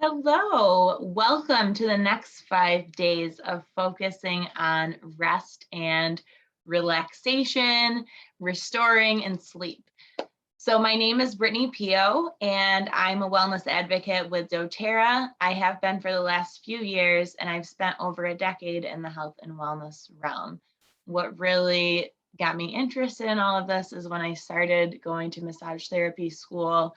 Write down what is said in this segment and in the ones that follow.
Hello, welcome to the next 5 days of focusing on rest and relaxation, restoring, and sleep. So, my name is Brittany Pio, and I'm a wellness advocate with doTERRA. I have been for the last few years, and I've spent over a decade in the health and wellness realm. What really got me interested in all of this is when I started going to massage therapy school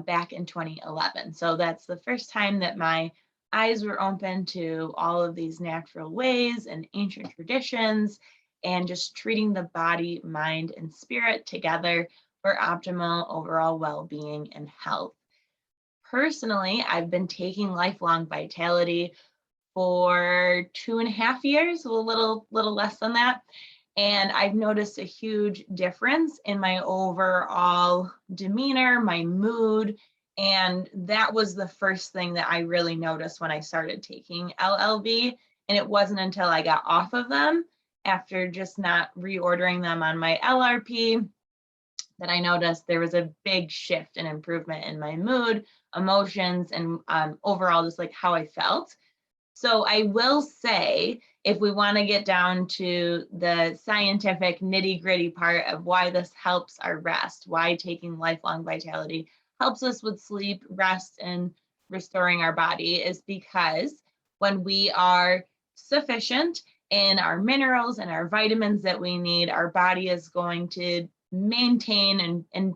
back in 2011. So that's the first time that my eyes were open to all of these natural ways and ancient traditions and just treating the body, mind, and spirit together for optimal overall well-being and health. Personally, I've been taking lifelong vitality for 2.5 years, a little less than that. And I've noticed a huge difference in my overall demeanor, my mood. And that was the first thing that I really noticed when I started taking LLV. And it wasn't until I got off of them after just not reordering them on my LRP that I noticed there was a big shift and improvement in my mood, emotions, and overall just like how I felt. So I will say, if we want to get down to the scientific nitty-gritty part of why this helps our rest, why taking lifelong vitality helps us with sleep, rest, and restoring our body, is because when we are sufficient in our minerals and our vitamins that we need, our body is going to maintain and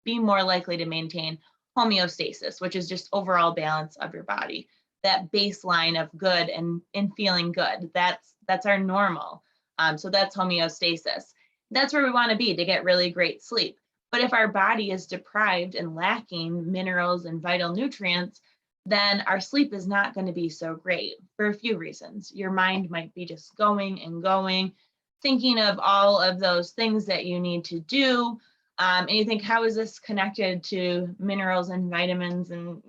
be more likely to maintain homeostasis, which is just overall balance of your body, that baseline of good and feeling good. That's our normal. So that's homeostasis. That's where we want to be to get really great sleep. But if our body is deprived and lacking minerals and vital nutrients, then our sleep is not going to be so great for a few reasons. Your mind might be just going and going, thinking of all of those things that you need to do. And you think, how is this connected to minerals and vitamins? And,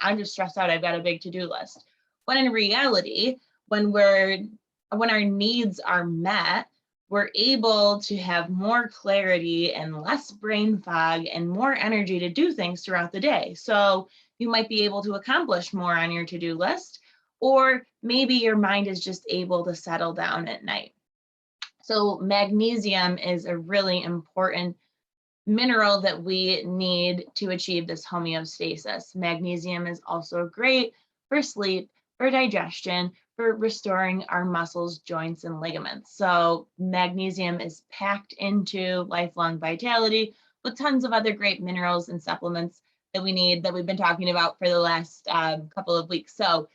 I'm just stressed out. I've got a big to-do list. When in reality, when our needs are met, we're able to have more clarity and less brain fog and more energy to do things throughout the day. So you might be able to accomplish more on your to-do list, or maybe your mind is just able to settle down at night. So magnesium is a really important mineral that we need to achieve this homeostasis. Magnesium is also great for sleep, for digestion, for restoring our muscles, joints, and ligaments. So magnesium is packed into lifelong vitality with tons of other great minerals and supplements that we need, that we've been talking about for the last couple of weeks. So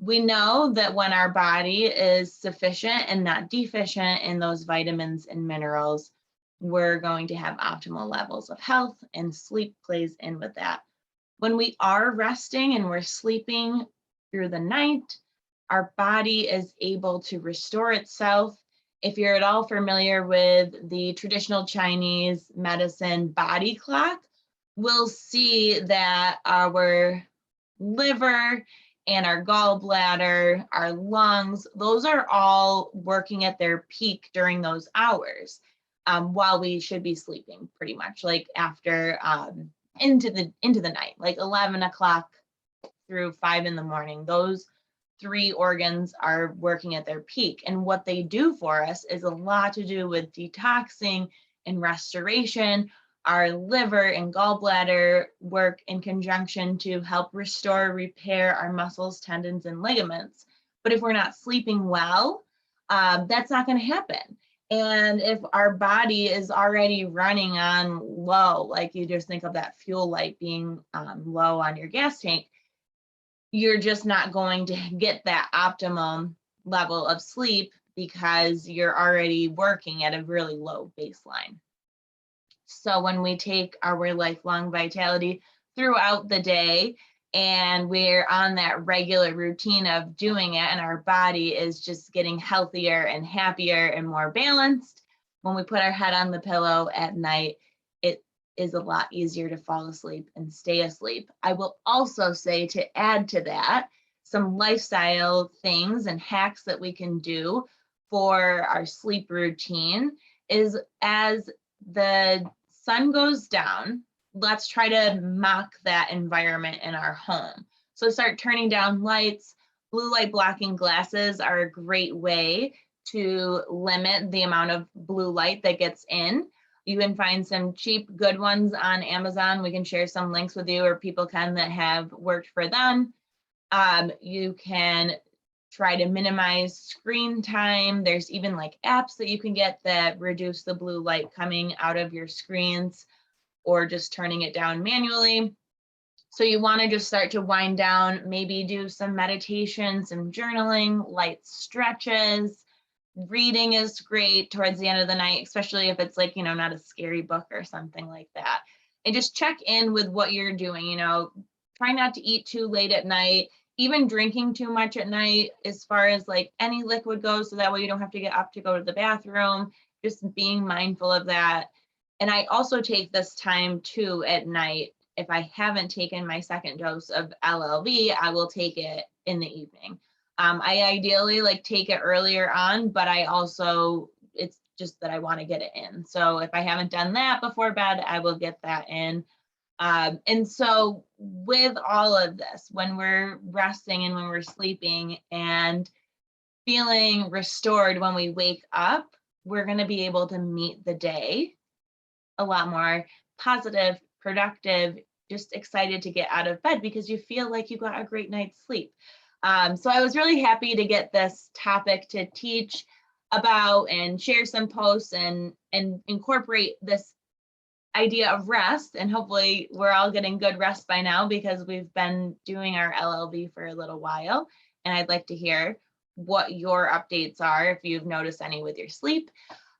we know that when our body is sufficient and not deficient in those vitamins and minerals, we're going to have optimal levels of health, and sleep plays in with that. When we are resting and we're sleeping through the night, our body is able to restore itself. If you're at all familiar with the traditional Chinese medicine body clock, we'll see that our liver and our gallbladder, our lungs, those are all working at their peak during those hours, while we should be sleeping pretty much like after into the night, like 11 o'clock through 5 in the morning. Those three organs are working at their peak. And what they do for us is a lot to do with detoxing and restoration. Our liver and gallbladder work in conjunction to help restore, repair our muscles, tendons, and ligaments. But if we're not sleeping well, that's not going to happen. And if our body is already running on low, like you just think of that fuel light being low on your gas tank, you're just not going to get that optimum level of sleep because you're already working at a really low baseline. So when we take our lifelong vitality throughout the day and we're on that regular routine of doing it, and our body is just getting healthier and happier and more balanced, when we put our head on the pillow at night, it is a lot easier to fall asleep and stay asleep. I will also say, to add to that, some lifestyle things and hacks that we can do for our sleep routine is, as the sun goes down, let's try to mock that environment in our home. So start turning down lights. Blue light blocking glasses are a great way to limit the amount of blue light that gets in. You can find some cheap, good ones on Amazon. We can share some links with you, or people can that have worked for them. You can try to minimize screen time. There's even like apps that you can get that reduce the blue light coming out of your screens, or just turning it down manually. So you want to just start to wind down, maybe do some meditation, some journaling, light stretches. Reading is great towards the end of the night, especially if it's like, not a scary book or something like that. And just check in with what you're doing, try not to eat too late at night, even drinking too much at night as far as like any liquid goes, so that way you don't have to get up to go to the bathroom, just being mindful of that. And I also take this time too at night. If I haven't taken my second dose of LLV, I will take it in the evening. I ideally like take it earlier on, but it's just that I want to get it in. So if I haven't done that before bed, I will get that in. And so with all of this, when we're resting and when we're sleeping and feeling restored when we wake up, we're going to be able to meet the day a lot more positive, productive, just excited to get out of bed because you feel like you got a great night's sleep. So I was really happy to get this topic to teach about and share some posts and incorporate this idea of rest. And hopefully we're all getting good rest by now because we've been doing our LLV for a little while. And I'd like to hear what your updates are if you've noticed any with your sleep.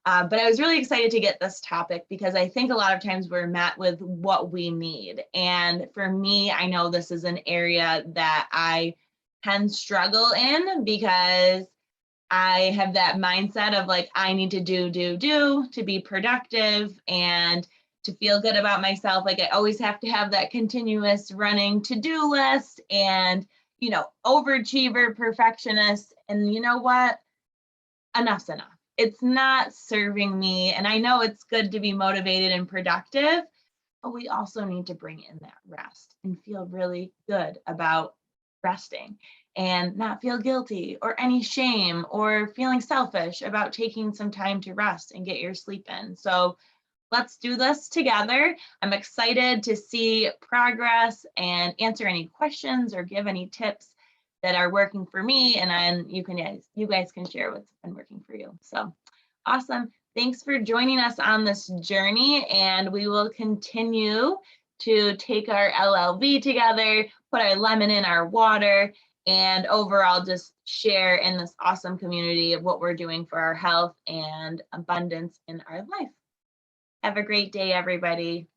But I was really excited to get this topic because I think a lot of times we're met with what we need. And for me, I know this is an area that I can struggle in because I have that mindset of like, I need to do to be productive and to feel good about myself. Like I always have to have that continuous running to-do list and, overachiever, perfectionist. And you know what? Enough's enough. It's not serving me. And I know it's good to be motivated and productive, but we also need to bring in that rest and feel really good about resting and not feel guilty or any shame or feeling selfish about taking some time to rest and get your sleep in. So let's do this together. I'm excited to see progress and answer any questions or give any tips that are working for me, and then you guys can share what's been working for you. So awesome. Thanks for joining us on this journey, and we will continue to take our LLV together, put our lemon in our water, and overall just share in this awesome community of what we're doing for our health and abundance in our life. Have a great day, everybody.